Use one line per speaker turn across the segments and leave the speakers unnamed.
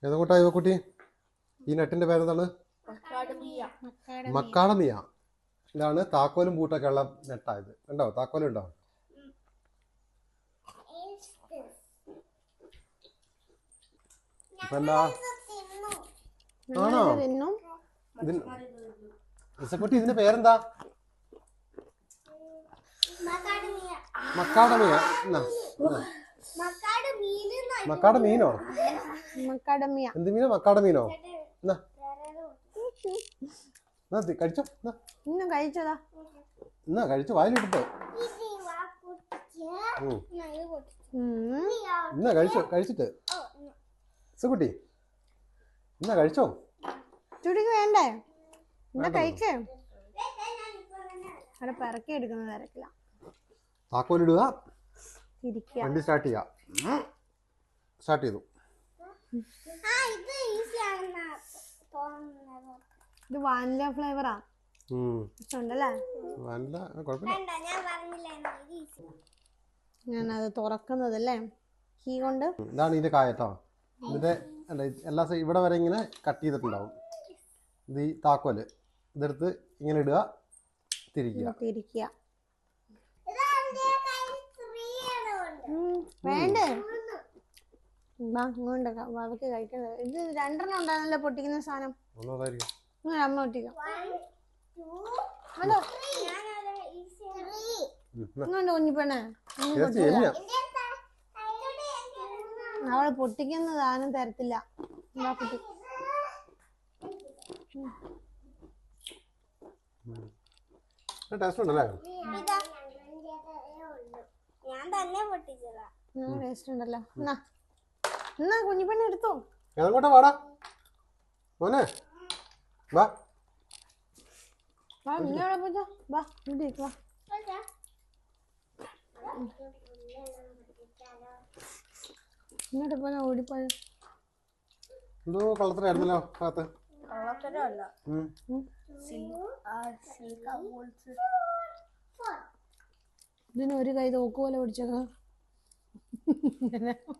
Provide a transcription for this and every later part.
ഏതുകൂട്ടാ ഇവക്കുട്ടി? ഈ നെട്ടിന്റെ പേരെന്താണ്? മക്കാഡമിയ. ഇതാണ് താക്കോലും പൂട്ടൊക്കെ ഉള്ള നെട്ടായത്. ഉണ്ടോ? താക്കോലുണ്ടോ? ആണോ? ഇസക്കുട്ടി ഇതിന്റെ പേരെന്താ? മക്കാഡമിയ. മക്കാഡമീനോ? എന്ത് മീനോ? മക്കാഡമീനോ? കഴിച്ചോ?
കഴിച്ചതാ.
എന്നാ കഴിച്ചു വായിലിട്ടോ. എന്നാ കഴിച്ചോ? കഴിച്ചിട്ട് ഇസക്കുട്ടി എന്നാ കഴിച്ചോ?
ചുടിക്ക് വേണ്ടേ? എന്നാ കഴിക്കേ? അവിടെ പിറക്കി എടുക്കുന്ന തിരക്കില്ല.
താക്കോലിടുക, വണ്ടി സ്റ്റാർട്ട് ചെയ്യുക. സ്റ്റാർട്ട് ചെയ്തു.
ഇത് വാനില ഫ്ലേവറാ. ഇഷ്ടമുണ്ടല്ലേ? ഞാനത് തുറക്കുന്നതല്ലേ കീ കൊണ്ട്.
ഇതാണ് ഇതിന്റെ കായട്ടോ. ഇതിന്റെ എല്ലാ ഇവിടെ വരെ ഇങ്ങനെ കട്ട് ചെയ്തിട്ടുണ്ടാവും. ഇത് ഈ താക്കോല് ഇതെടുത്ത് ഇങ്ങനെ ഇടുക, തിരിക്കുക.
വേണ്ടേ? അവർക്ക് കഴിക്കുന്നത്. ഇത് 2 ഉണ്ടായിരുന്നല്ലോ പൊട്ടിക്കുന്ന സാധനം. അമ്മ പൊട്ടിക്കാം. കുഞ്ഞിപ്പെണ്ണേ അവള് പൊട്ടിക്കുന്ന സാധനം തരത്തില്ല.
ടേസ്റ്റ് ഉണ്ടല്ലേ?
ടേസ്റ്റ് ഉണ്ടല്ലോ. എന്നാ കുഞ്ഞിപ്പെണ്ണ എടുത്തോ.
ഏതങ്ങോട്ടാ? വാടാ മോനെ, വാ.
ഇങ്ങോട്ട് പോലെ ഓടിപ്പോയോ?
എന്തോ കള്ളത്തരായിരുന്നല്ലോ ഭാഗത്ത്.
ഇതിന് ഒരു കൈ തോക്ക് പോലെ പിടിച്ചോ. ഇങ്ങനെയാണോ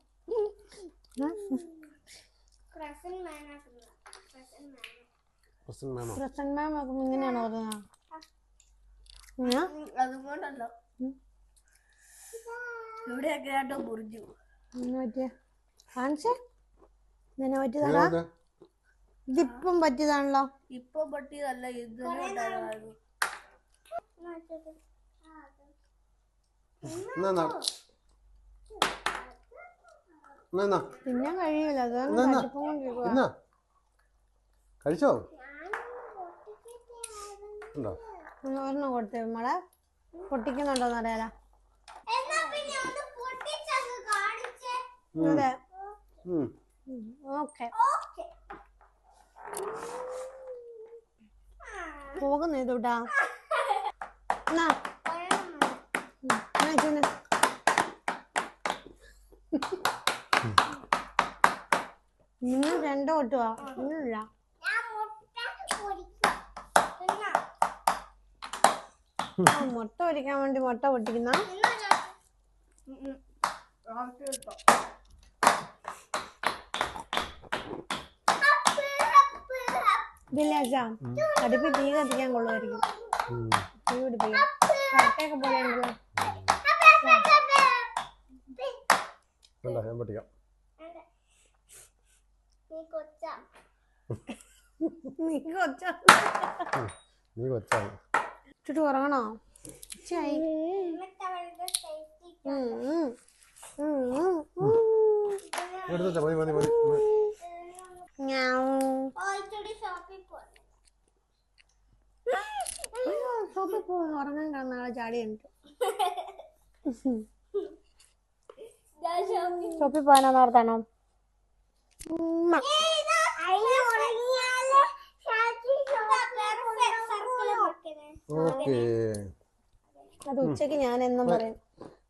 പറഞ്ഞത്? ഇതിപ്പം പറ്റിയതാണല്ലോ.
ഇപ്പൊ പറ്റിയതല്ല, ഇത്
പിന്നെ കഴിയില്ല.
കഴിച്ചോ?
ഒരെണ്ണം കൊടുത്തേ മോളെ. പൊട്ടിക്കുന്നുണ്ടോന്ന് അറിയാലോ. അതെ, ഓക്കെ. പോകുന്നു ഇതൂട്ടാ. നിങ്ങൾ 2 പൊട്ടുവാ. ഒന്നുമില്ല. മുട്ട പൊരിക്കാൻ വേണ്ടി മുട്ട പൊട്ടിക്കുന്ന അടുപ്പിൽ തീ കത്തിക്കാൻ കൊള്ളുമായിരിക്കും. തീ പിടിപ്പിക്കാം. കട്ടയൊക്കെ പോലെ ഉണ്ടല്ലോ. ചുട്ടു ഉറങ്ങണോ? ഷോപ്പിൽ പോകുന്നു. ഉറങ്ങാൻ കിടന്ന ആളെ ചാടി കണ്ടു. ഷോപ്പിൽ പോകാനാന്ന് ഓർത്താണോ? അത് ഉച്ചക്ക് ഞാൻ എന്നും പറയും,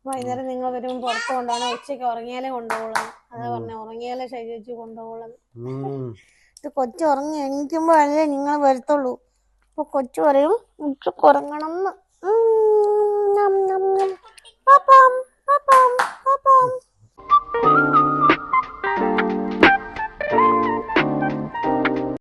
വൈകുന്നേരം നിങ്ങൾ വരുമ്പോൾ പുറത്ത് കൊണ്ടുപോകണം, ഉച്ചക്ക് ഉറങ്ങിയാലേ കൊണ്ടുപോകണം. അതാ പറഞ്ഞ ഉറങ്ങിയാലേ ശരീരിച്ച് കൊണ്ടുപോകണം. ഇത് കൊച്ചു ഉറങ്ങി എണീക്കുമ്പോഴല്ലേ നിങ്ങൾ വരത്തുള്ളൂ. അപ്പൊ കൊച്ചു പറയും ഉച്ചക്ക് ഉറങ്ങണം എന്ന്.